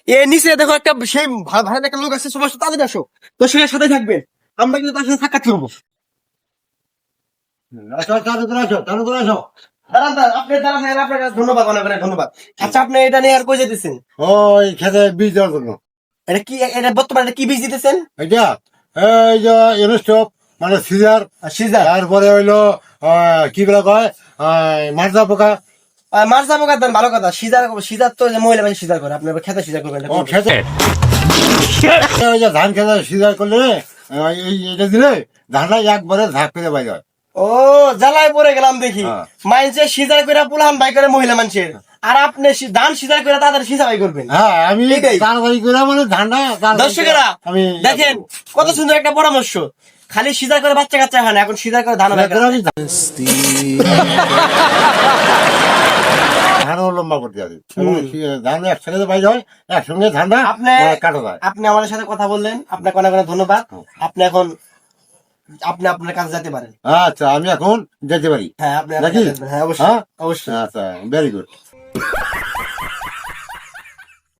এর নিচে দেখো একটা সেই ভাড়া একটা লোক আছে, সবার সাথে তাদের আসো, তোর সঙ্গে সাথে থাকবেন, আমরা কিন্তু তার সাথে সাক্ষাৎ করবো। আসো তাড়াতাড়ি আসো, তাড়াতাড়ি আসো। দাঁড়ান দাঁড়ান, আপনি দাঁড়ান, আপনার কাছে ধন্যবাদ, অনেক অনেক ধন্যবাদ। আচ্ছা, আপনি এটা নিয়ে আর কই যেতেছেন? ওই খেতে বীজ দেওয়ার জন্য। এটা কি, এটা বর্তমানে কি বীজ দিতেছেন? এটা এই যে ইনস্টপ মানে সিজার, সিজার? তারপরে হইলো কি বলে কয় মার্জা পোকা। মাছ যাবো কার ভালো কথা, সিজার সিজার তো যে মহিলা মানুষ সিজার করে, আপনি খেতে সিজার করবেন, এটা ও করবেন। খেতে ওই যে ধান খেতে সিজার করলে এটা দিলে ধানটা একবারে ঝাঁক করে বাইরে হয়। ও, জ্বালায় পড়ে গেলাম দেখি। হ্যাঁ। মানুষের সিজার করে পুলান বাই করে মহিলা মানুষের, আর আপনি ধান সিজার করে তাদের সিজাই করবেন। হ্যাঁ আমি এটাই। তাড়াতাড়ি করে মানে ধানটা তাড়াতাড়ি দর্শকেরা আমি দেখেন কত সুন্দর একটা পরামর্শ। খালি সিজার করে বাচ্চা কাচ্চা হয় না, এখন সিজার করে ধান হয়। ধানও লম্বা করতে হবে এবং ধান একসাথে বাইরে হয়, একসঙ্গে ধানটা আপনি কাটা যায়। আপনি আমাদের সাথে কথা বললেন, আপনাকে অনেক অনেক ধন্যবাদ। আপনি এখন আপনি আপনার কাছে যেতে পারেন। আচ্ছা আমি এখন যেতে পারি হ্যাঁ, আপনি নাকি? হ্যাঁ, অবশ্যই হ্যাঁ অবশ্যই। আচ্ছা ভেরি গুড।